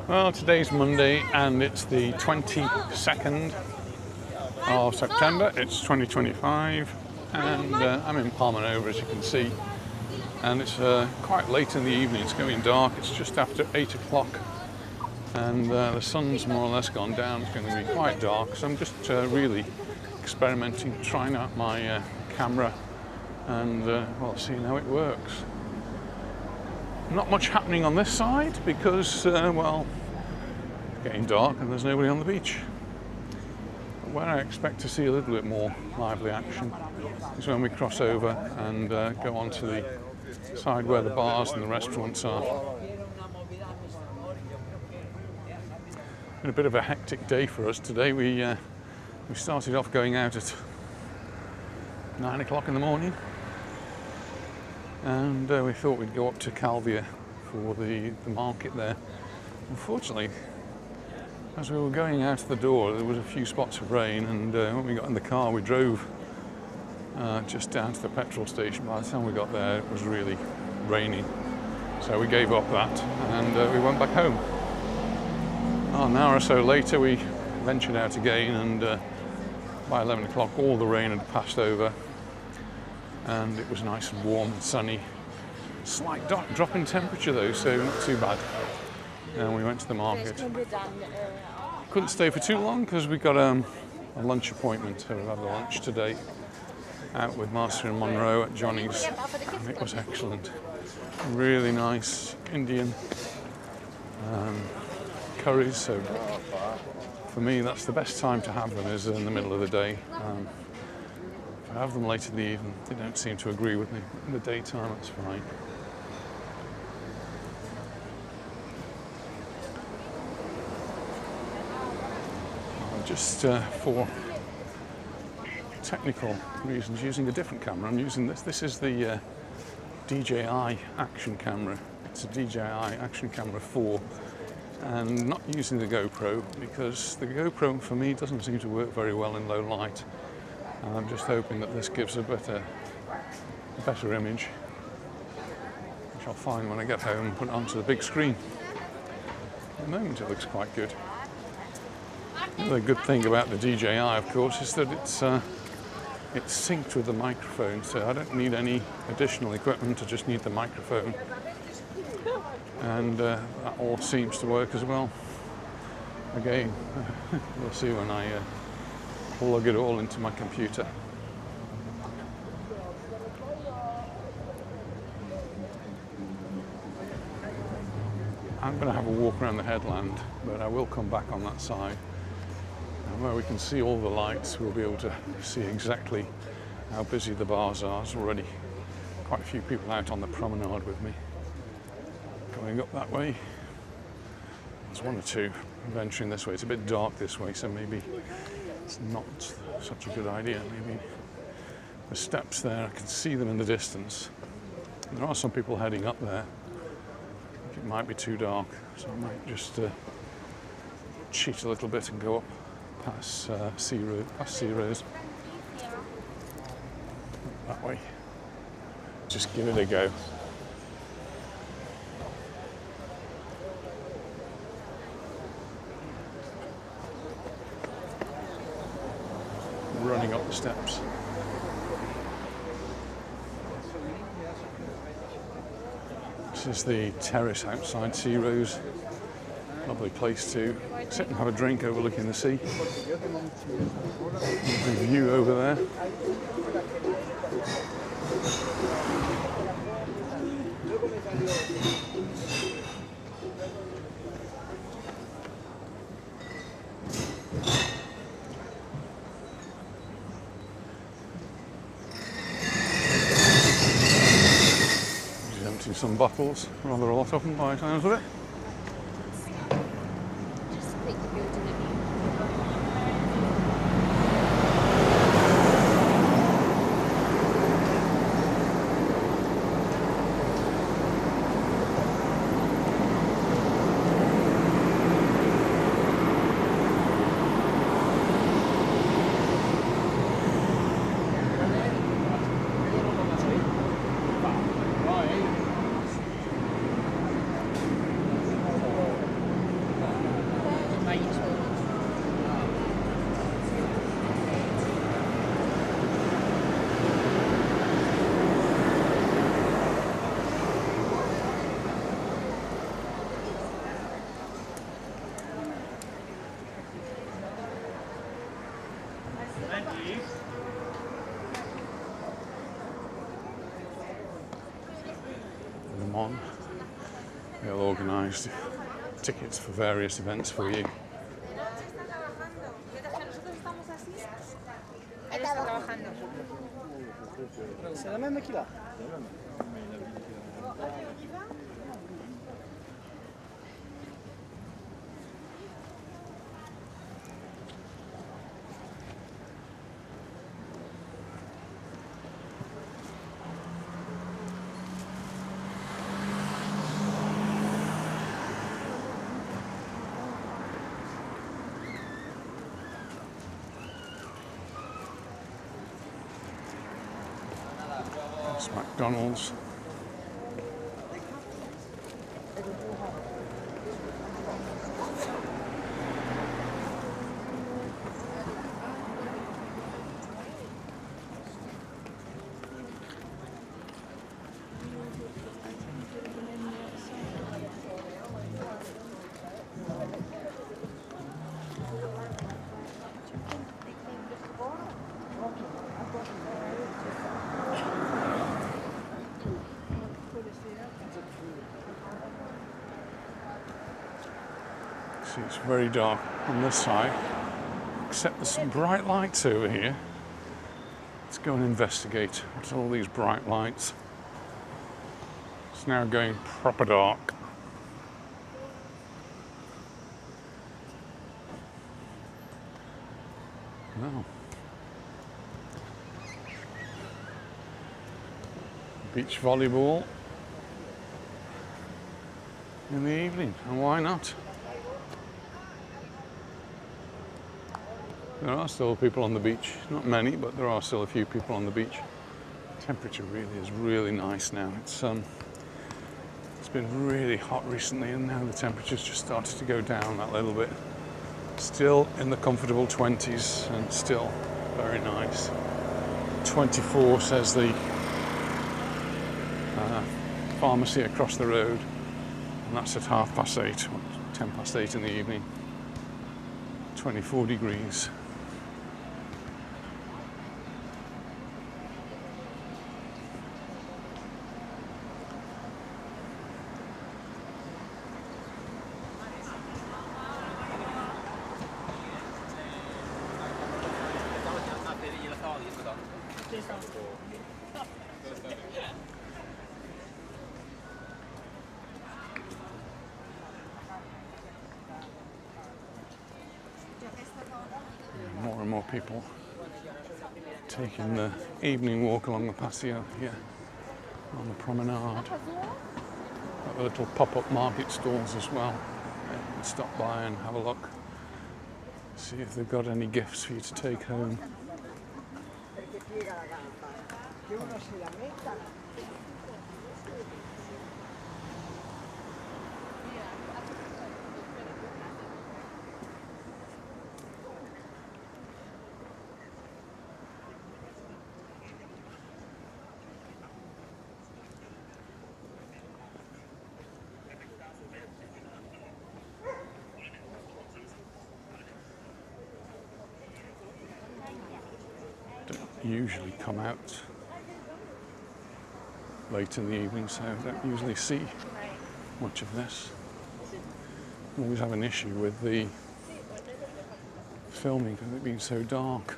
Well, today's Monday and it's the 22nd of September. It's 2025 and I'm in Palmanova, as you can see. And it's quite late in the evening. It's going dark. It's just after 8 o'clock and the sun's more or less gone down. It's going to be quite dark. So I'm just really experimenting, trying out my camera and well, seeing how it works. Not much happening on this side because, well, it's getting dark and there's nobody on the beach. But where I expect to see a little bit more lively action is when we cross over and go on to the side where the bars and the restaurants are. It's been a bit of a hectic day for us today. We started off going out at 9 o'clock in the morning. And we thought we'd go up to Calvia for the market there. Unfortunately, as we were going out of the door, there was a few spots of rain, and when we got in the car, we drove just down to the petrol station. By the time we got there, it was really raining, so we gave up that and we went back home. An hour or so later, we ventured out again, and by 11 o'clock, all the rain had passed over. And it was nice and warm and sunny. Slight drop in temperature though, so not too bad. And we went to the market. Couldn't stay for too long because we got a lunch appointment, so we had a lunch today out with Master and Monroe at Johnny's. And it was excellent. Really nice Indian curries. So for me, that's the best time to have them, is in the middle of the day. If I have them late in the evening, they don't seem to agree with me. In the daytime, that's fine. Just for technical reasons, using a different camera. I'm using this. This is the DJI action camera. It's a DJI action camera 4, and not using the GoPro because the GoPro for me doesn't seem to work very well in low light. I'm just hoping that this gives a better image, which I'll find when I get home and put it onto the big screen. At the moment it looks quite good. The good thing about the DJI, of course, is that it's synced with the microphone, so I don't need any additional equipment, I just need the microphone. And that all seems to work as well. Again, we'll see when I plug it all into my computer. I'm going to have a walk around the headland, but I will come back on that side. And where we can see all the lights, we'll be able to see exactly how busy the bars are. There's already quite a few people out on the promenade with me. Going up that way, there's one or two venturing this way. It's a bit dark this way, so maybe it's not such a good idea. Maybe the steps there, I can see them in the distance. There are some people heading up there. I think it might be too dark, so I might just cheat a little bit and go up past Sea Rose. That way. Just give it a go. Running up the steps. This is the terrace outside Sea Rose. Lovely place to sit and have a drink overlooking the sea. Lovely view over there. Some bottles, rather a lot of them by the sounds of it. on. They'll organise tickets for various events for you. It's McDonald's. See, it's very dark on this side, except there's some bright lights over here. Let's go and investigate what's all these bright lights. It's now going proper dark. No. Beach volleyball in the evening, and why not? There are still people on the beach, not many, but there are still a few people on the beach. Temperature really is really nice now. It's been really hot recently, and now the temperature's just started to go down that little bit. Still in the comfortable 20s and still very nice. 24 says the pharmacy across the road, and that's at 8:30, 8:10 in the evening. 24 degrees. More and more people taking the evening walk along the patio here on the promenade. Got the little pop-up market stalls as well. You can stop by and have a look. See if they've got any gifts for you to take home. Usually come out late in the evening, so I don't usually see much of this. I always have an issue with the filming because it being so dark.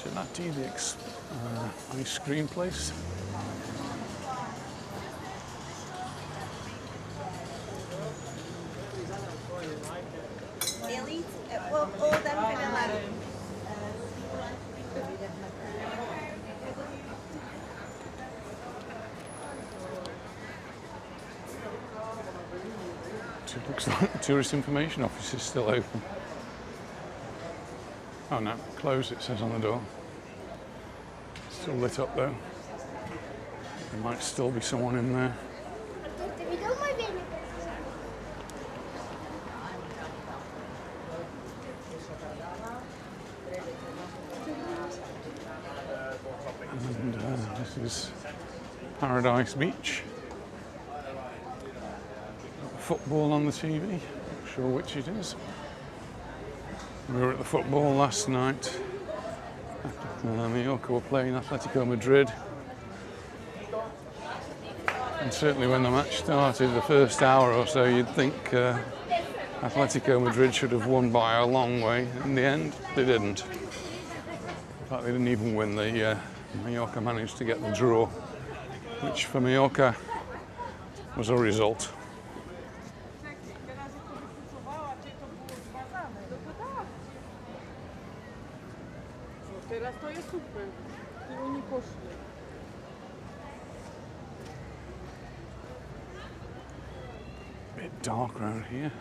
Gelati, the ice cream place. It looks like the tourist information office is still open. Oh no, closed it says on the door. Still lit up though. There might still be someone in there. And this is Paradise Beach. Football on the TV, not sure which it is. We were at the football last night. Mallorca were playing Atletico Madrid. And certainly when the match started, the first hour or so, you'd think Atletico Madrid should have won by a long way. In the end, they didn't. In fact, they didn't even win. Mallorca managed to get the draw, which for Mallorca was a result. Bit dark around here.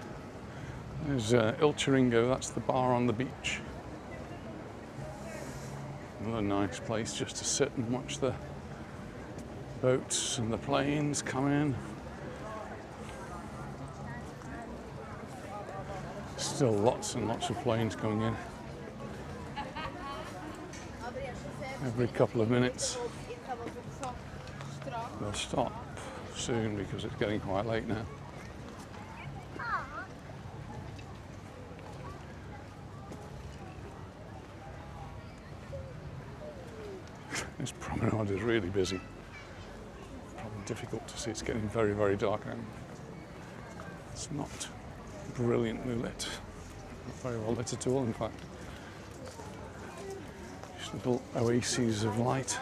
There's Il Chiringo, that's the bar on the beach. Another nice place just to sit and watch the boats and the planes come in. Still lots and lots of planes coming in. Every couple of minutes. They'll stop soon because it's getting quite late now. This promenade is really busy. Probably difficult to see, it's getting very, very dark now. It's not brilliantly lit, not very well lit at all in fact. Just little oases of light.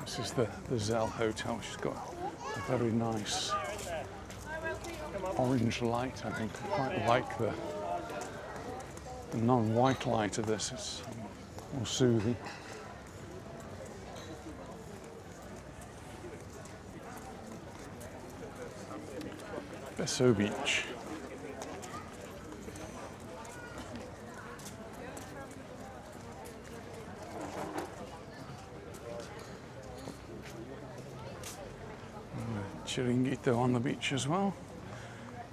This is the Zell Hotel, which has got a very nice orange light. I think I quite like the non-white light of this, it's more soothing. Beso Beach. Chiringuito on the beach as well.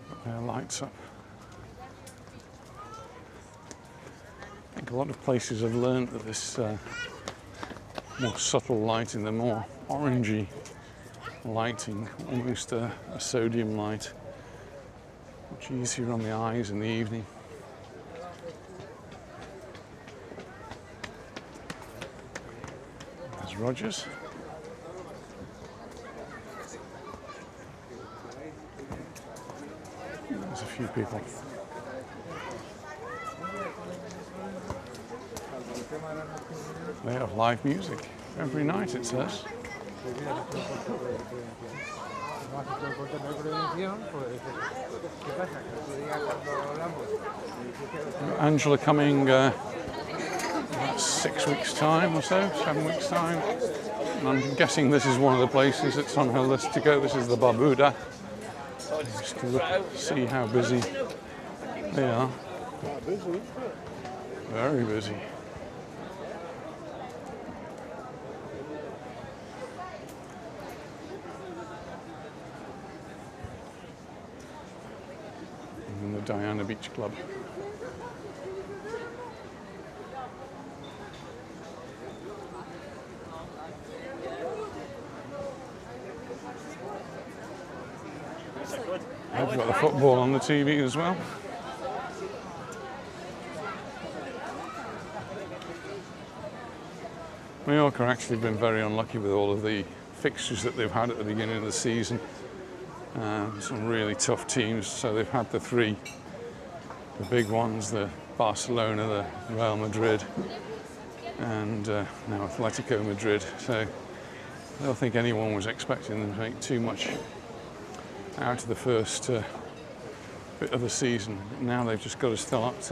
Got their lights up. I think a lot of places have learned that this more subtle lighting, the more orangey lighting, almost a sodium light, much easier on the eyes in the evening. There's Rogers. There's a few people. They have live music every night, it says. Angela coming about 6 weeks' time or so, 7 weeks' time. And I'm guessing this is one of the places that's on her list to go. This is the Barbuda. Just to see how busy they are. Very busy. And the Diana Beach Club. I've got the football on the TV as well. Mallorca actually been very unlucky with all of the fixtures that they've had at the beginning of the season. Some really tough teams, so they've had the big ones, the Barcelona, the Real Madrid, and now Atletico Madrid. So I don't think anyone was expecting them to make too much out of the first bit of the season. Now they've just got to start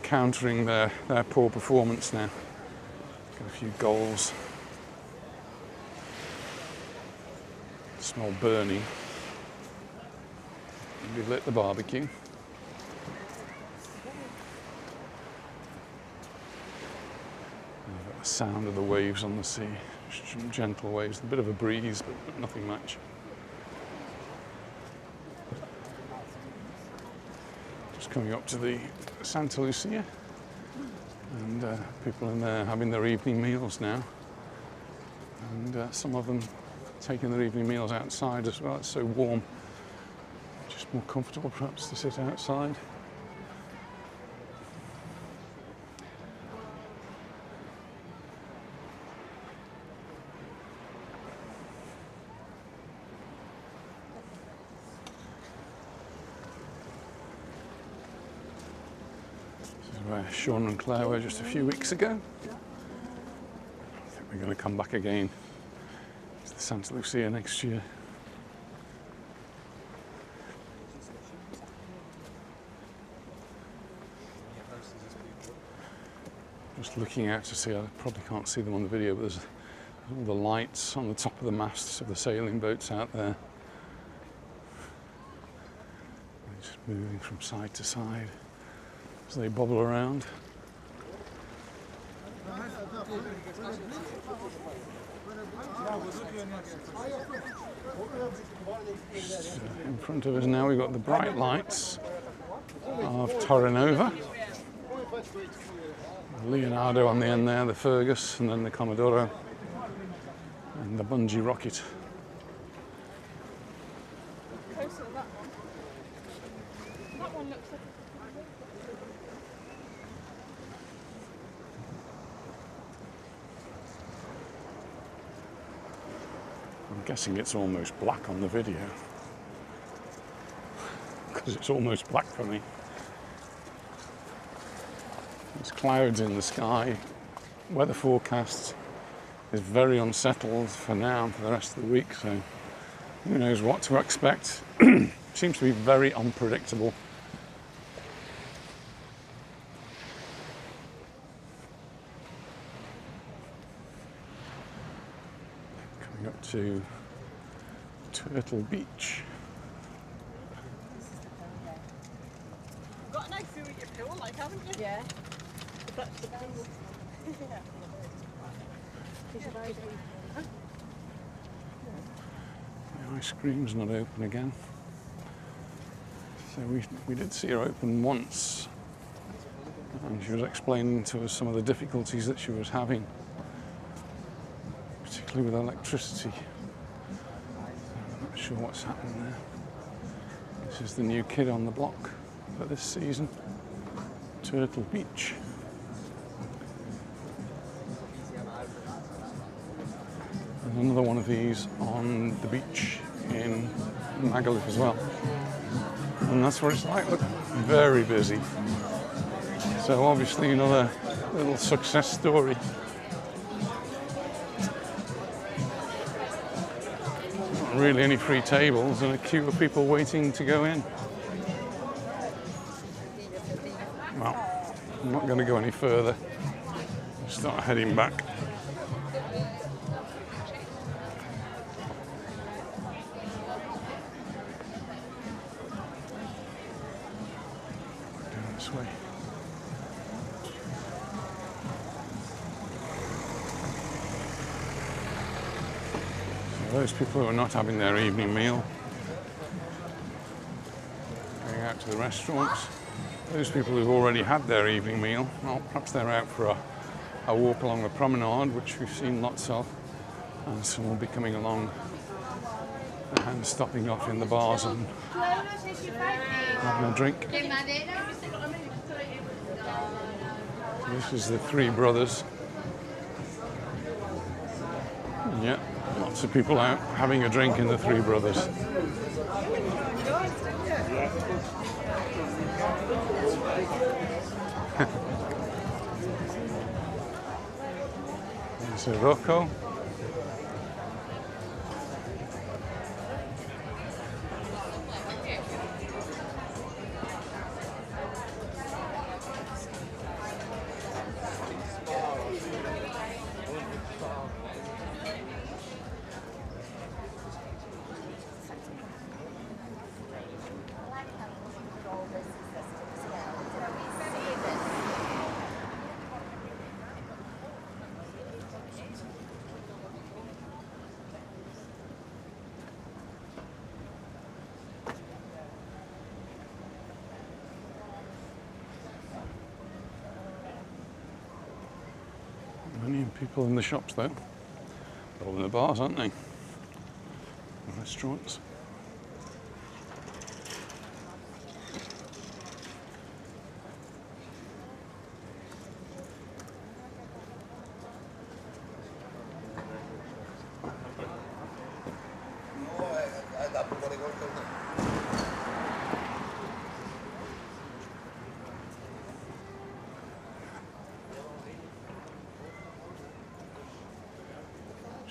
countering their poor performance now. Got a few goals. Smell burning. We've lit the barbecue. We've got the sound of the waves on the sea. Some gentle waves, a bit of a breeze, but nothing much. Just coming up to the Santa Lucia, and people in there having their evening meals now, and some of them taking their evening meals outside as well. It's so warm, just more comfortable perhaps to sit outside. where Sean and Claire were just a few weeks ago. I think we're going to come back again to the Santa Lucia next year. Just looking out to see, I probably can't see them on the video, but there's all the lights on the top of the masts of the sailing boats out there. They're just moving from side to side as they bobble around. In front of us now we've got the bright lights of Terranova. Leonardo on the end there, the Fergus, and then the Commodoro, and the bungee rocket. Closer to that one. That one looks like I'm guessing it's almost black on the video, because it's almost black for me. There's clouds in the sky. Weather forecast is very unsettled for now, for the rest of the week, so who knows what to expect. Seems to be very unpredictable. Coming up to Turtle Beach. you've got a nice view of your pool, like, haven't you? Yeah. That's the pool. Yeah. The ice cream's not open again. So we did see her open once, and she was explaining to us some of the difficulties that she was having, particularly with electricity. I'm not sure what's happened there. This is the new kid on the block for this season, Turtle Beach. And another one of these on the beach in Magaluf as well. And that's what it's like, look, very busy. So obviously another little success story. Not really any free tables and a queue of people waiting to go in. Well, I'm not going to go any further. Start heading back. Way. So those people who are not having their evening meal, going out to the restaurants. Those people who've already had their evening meal, well, perhaps they're out for a walk along the promenade, which we've seen lots of, and some will be coming along and stopping off in the bars and having a drink. This is the Three Brothers. Yeah, lots of people out having a drink in the Three Brothers. There's a Rocco. Many people in the shops though. They're all in the bars, aren't they? The restaurants.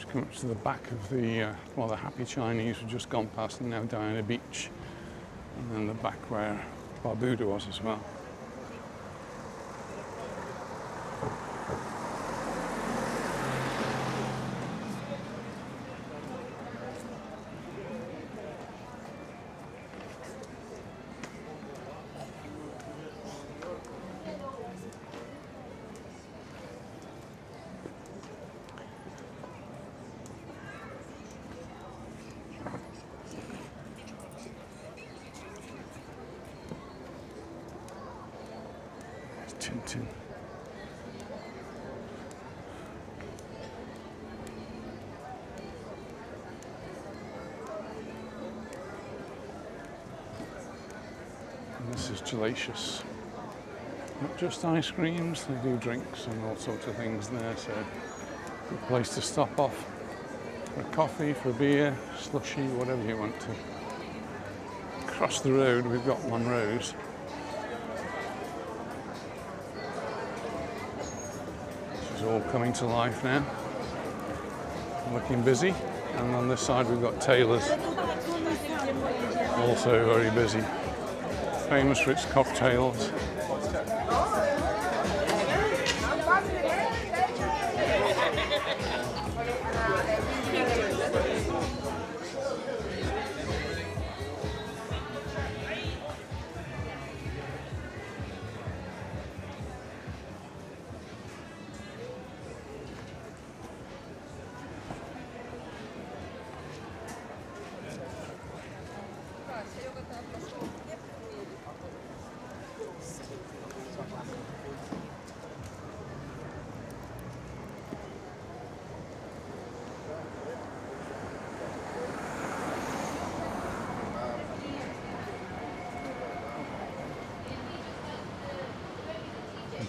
Just come up to the back of the, well, the Happy Chinese we've just gone past, and now Diana Beach. And then the back where Barbuda was as well. Tintin. And this is delicious. Not just ice creams, they do drinks and all sorts of things there, so good place to stop off for a coffee, for a beer, slushy, whatever you want to. Across the road we've got Monroe's. All coming to life now, looking busy, and on this side we've got Taylor's, also very busy, famous for its cocktails.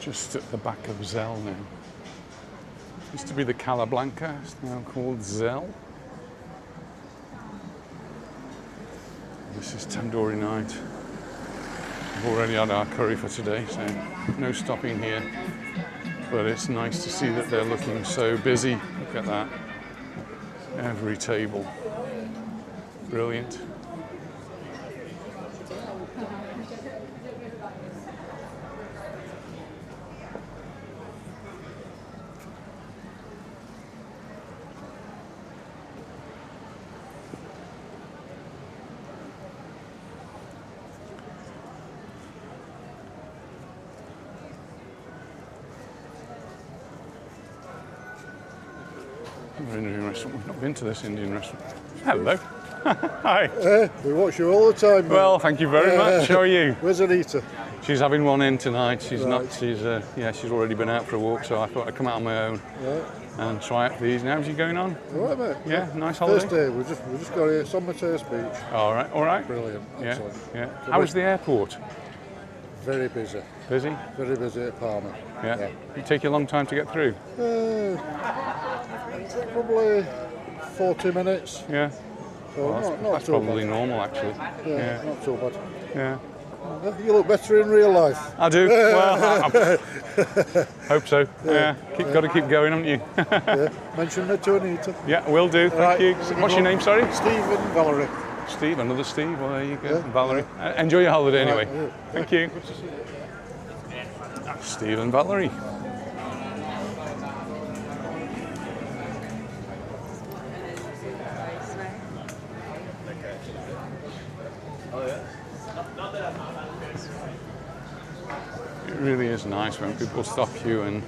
Just at the back of Zell now. Used to be the Calablanca, it's now called Zell. This is tandoori night. We've already had our curry for today, so no stopping here. But it's nice to see that they're looking so busy. Look at that. Every table. Brilliant. Indian restaurant. We've not been to this Indian restaurant. Hello. Hi. We watch you all the time. Well, thank you very much. How are you? Where's Anita? She's having one in tonight. She's Right. not. She's yeah. She's already been out for a walk, so I thought I'd come out on my own and try out these. Now, how's you going on? All right, mate. Yeah, nice holiday. First day. We just got here. Sommertace Beach. All right, all right. Brilliant. Yeah, Excellent. yeah. How was the airport? Very busy. Busy? Very busy at Palma. Yeah. It take you a long time to get through? Probably 40 minutes. Yeah. So Well, not that's too probably bad. normal, actually. Yeah, not too bad. Yeah. You look better in real life. I do. Well, I hope so. Yeah. Got to keep going, haven't you? Yeah. Mention it to Anita. Yeah, will do. Thank Right. you. What's your name? Sorry. Steve and Valerie. Steve. Another Steve. Well, there you go. Yeah. Valerie. Enjoy your holiday anyway. Right, yeah. Thank you. That's Steve and Valerie. It really is nice when people stop you and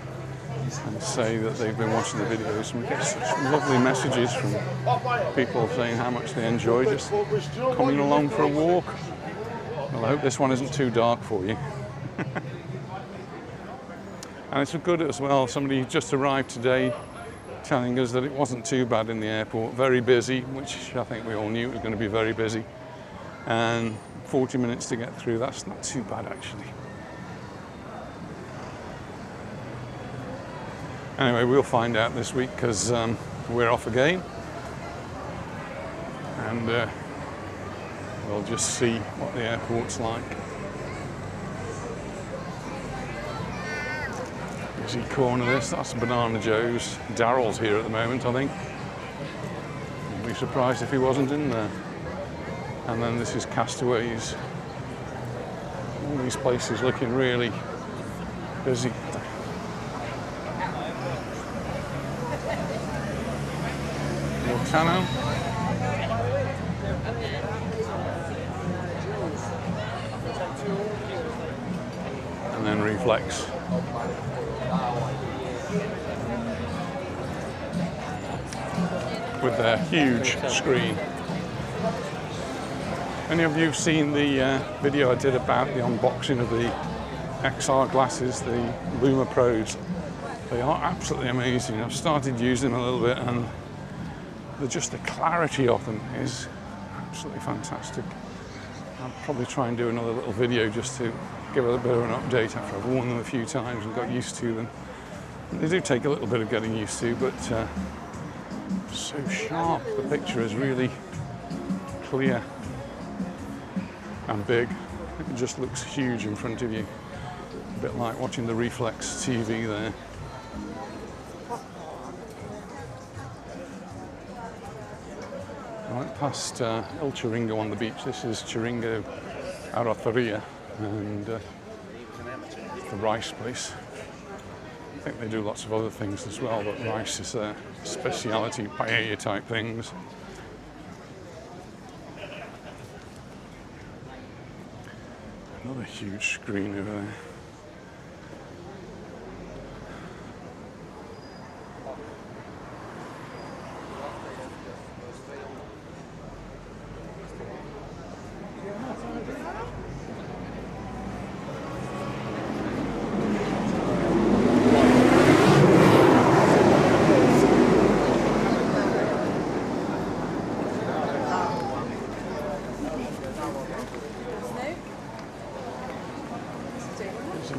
say that they've been watching the videos, and we get such lovely messages from people saying how much they enjoy just coming along for a walk. Well, I hope this one isn't too dark for you. And it's good as well, somebody just arrived today telling us that it wasn't too bad in the airport, very busy, which I think we all knew it was going to be very busy, and 40 minutes to get through, that's not too bad actually. Anyway, we'll find out this week because we're off again, and we'll just see what the airport's like. Busy corner this, that's Banana Joe's. Daryl's here at the moment, I think. surprised if he wasn't in there. And then this is Castaways. All these places looking really busy. Volcano. And then Reflex. With their huge screen. Any of you have seen the video I did about the unboxing of the XR glasses, the Luma Pros? They are absolutely amazing. I've started using them a little bit, and just the clarity of them is absolutely fantastic. I'll probably try and do another little video just to give a bit of an update after I've worn them a few times and got used to them. They do take a little bit of getting used to, but so sharp. The picture is really clear and big. It just looks huge in front of you. A bit like watching the Reflex TV there. I went past El Chiringo on the beach. This is Chiringo Arroteria, and the rice place. I think they do lots of other things as well, but rice is their speciality, paella type things. Another huge screen over there.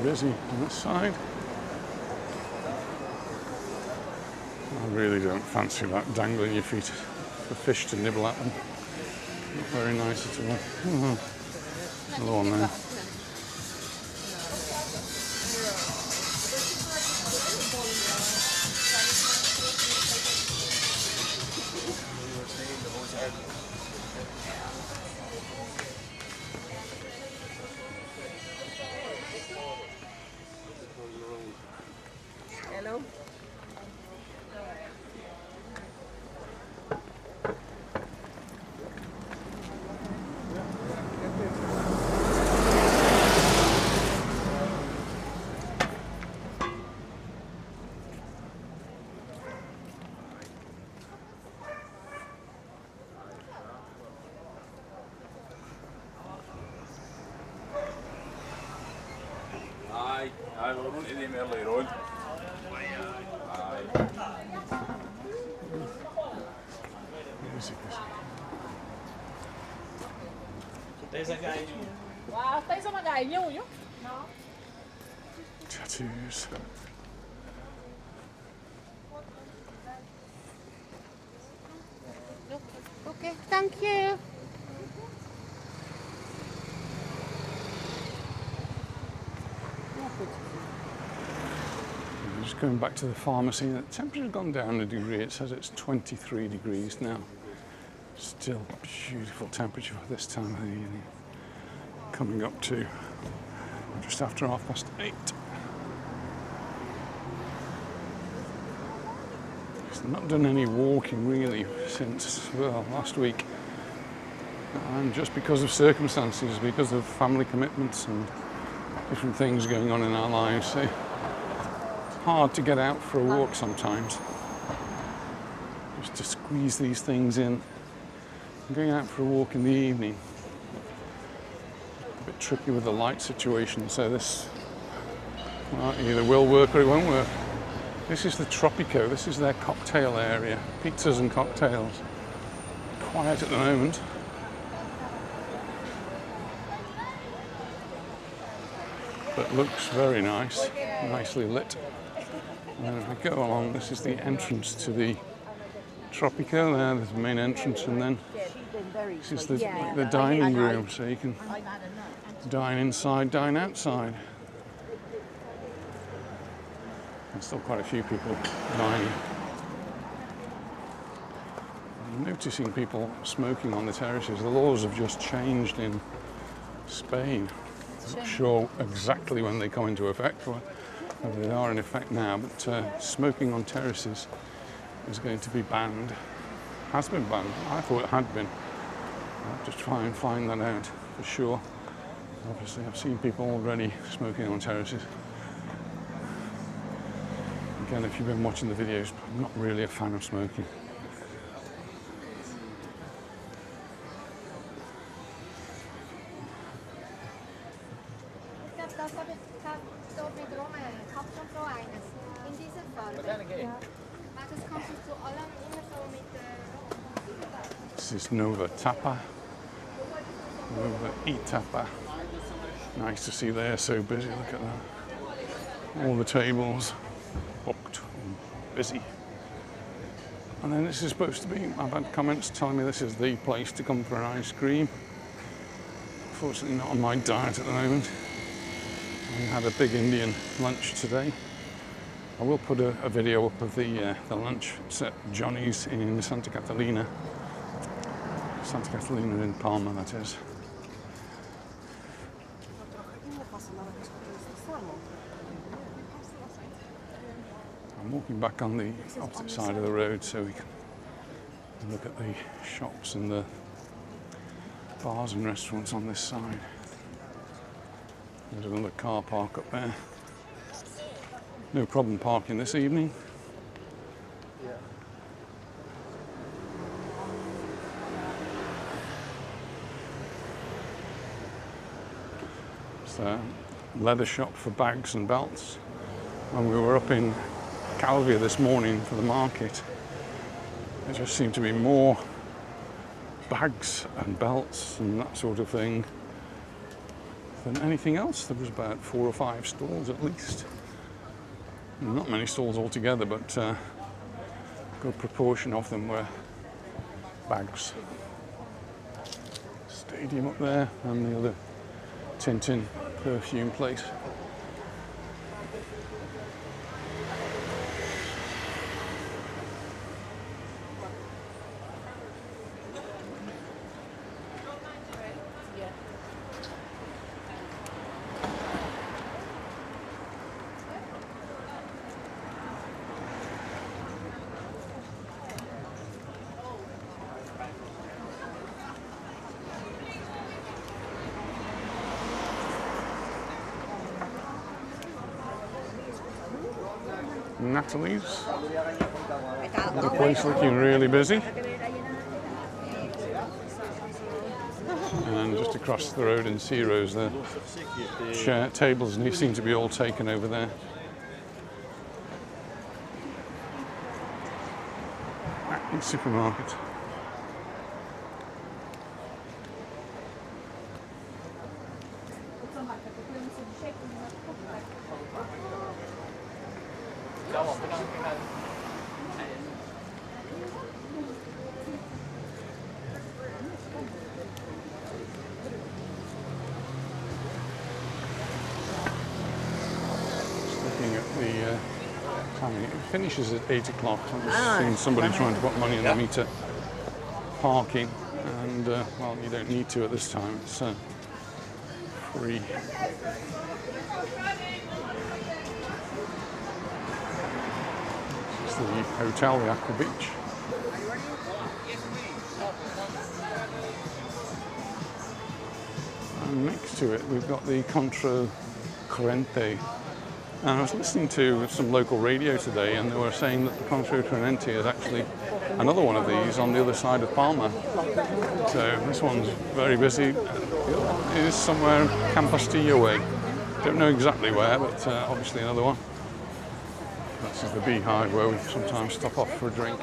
Busy on this side. I really don't fancy that dangling your feet for fish to nibble at them. Not very nice at all. Another one there. Hello. I will run to them earlier on. Wow, tens uma galinha, Will? No. Tattoos. Okay, thank you. Just going back to the pharmacy, the temperature's gone down a degree. It says it's 23 degrees now. Still beautiful temperature for this time of the evening. Coming up to just after 8:30. I've not done any walking really since, well, last week. And just because of circumstances, because of family commitments and different things going on in our lives. So it's hard to get out for a walk sometimes. Just to squeeze these things in. Going out for a walk in the evening. A bit tricky with the light situation, so this either will work or it won't work. This is the Tropico, this is their cocktail area. Pizzas and cocktails. Quiet at the moment. But looks very nice, nicely lit. And if we go along, this is the entrance to the Tropico. There's the main entrance, and then this is the dining room, so you can dine inside, dine outside. There's still quite a few people dining. I'm noticing people smoking on the terraces. The laws have just changed in Spain. I'm not sure exactly when they come into effect, or whether they are in effect now, but smoking on terraces is going to be banned. Has been banned. I thought it had been. I'll have to try and find that out for sure. Obviously, I've seen people already smoking on terraces. Again, if you've been watching the videos, I'm not really a fan of smoking. This is Nova Tapa. Nova Tapa. Nice to see they're so busy, look at that. All the tables booked, busy. And then this is supposed to be, I've had comments telling me this is the place to come for an ice cream. Unfortunately not on my diet at the moment. I had a big Indian lunch today. I will put a video up of the lunch. It's at Johnny's in Santa Catalina. Santa Catalina in Palma, that is. I'm walking back on the opposite side of the road so we can look at the shops and the bars and restaurants on this side. There's another car park up there. No problem parking this evening. It's a leather shop for bags and belts. When we were up in Calvia this morning for the market, there just seemed to be more bags and belts and that sort of thing than anything else. There was about 4 or 5 stalls at least. Not many stalls altogether, but a good proportion of them were bags. Stadium up there and the other Tintin perfume place. Natalie's. The place looking really busy. And just across the road in Ciro's, the tables seem to be all taken over there. Acme supermarket. It finishes at 8 o'clock. I've just seen somebody trying to put money in the meter parking, and well, you don't need to at this time. It's free. It's the hotel, the Aqua Beach. And next to it, we've got the Contra Corriente. And I was listening to some local radio today, and they were saying that the Contra Corriente is actually another one of these on the other side of Palma. So this one's very busy. It is somewhere Campastillo way. Don't know exactly where, but obviously another one. This is the Beehive where we sometimes stop off for a drink.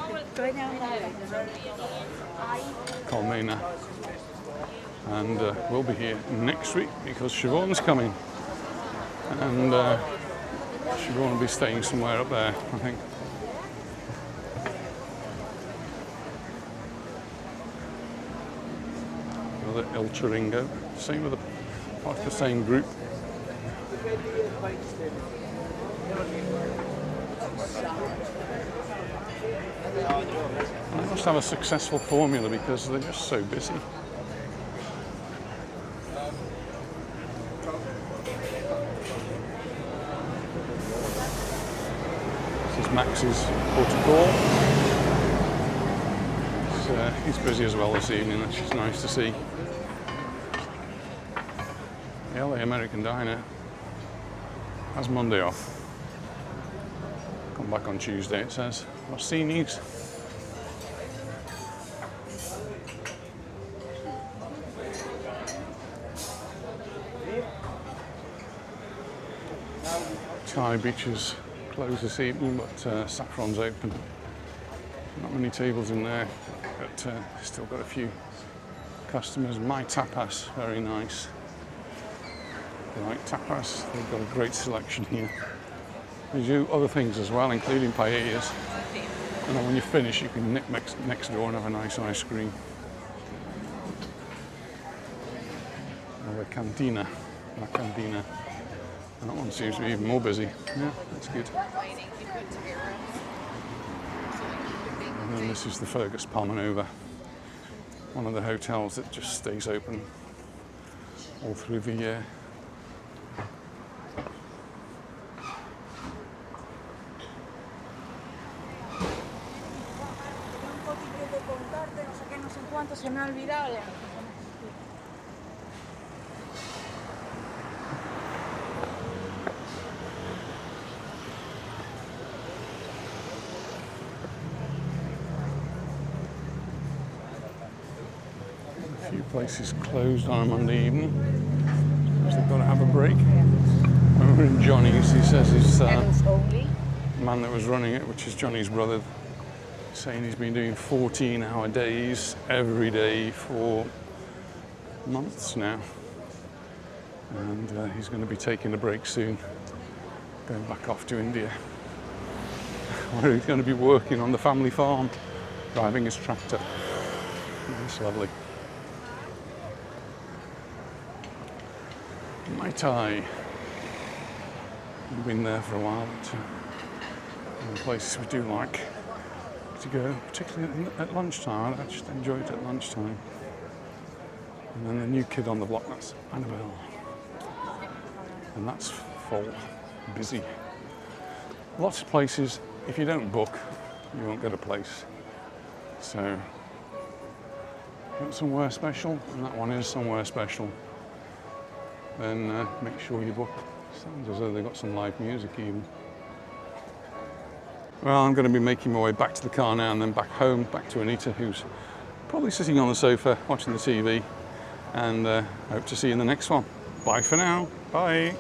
Colmena. And we'll be here next week because Siobhan's coming. And Siobhan will be staying somewhere up there, I think. Another El Chiringo, same with part of the same group. And they must have a successful formula because they're just so busy. This is Max's protocol. He's busy as well this evening, which is nice to see. The LA American Diner has Monday off. Come back on Tuesday, it says. Rossini's. Thai Beach is closed this evening, but Saffron's open. Not many tables in there, but still got a few customers. My Tapas, very nice. If you like tapas, they've got a great selection here. They do other things as well, including paellas. And then when you finish, you can nip next door and have a nice ice cream. Or a cantina, La Cantina. And that one seems to be even more busy. Yeah, that's good. And then this is the Fergus Palmanova, one of the hotels that just stays open all through the year. A few places closed on a Monday evening because they've got to have a break. When we were in Johnny's, he says his man that was running it, which is Johnny's brother, saying he's been doing 14-hour days every day for months now. And he's going to be taking a break soon, going back off to India, where he's going to be working on the family farm, driving his tractor. It's lovely. Mai Tai. I've been there for a while, but one of the places we do like to go, particularly at lunchtime. I just enjoy it at lunchtime. And then the new kid on the block, that's Annabelle. And that's full, busy. Lots of places, if you don't book, you won't get a place. So, got somewhere special, and that one is somewhere special, then make sure you book. Sounds as though they've got some live music even. Well, I'm going to be making my way back to the car now and then back home, back to Anita, who's probably sitting on the sofa watching the TV, and hope to see you in the next one. Bye for now. Bye.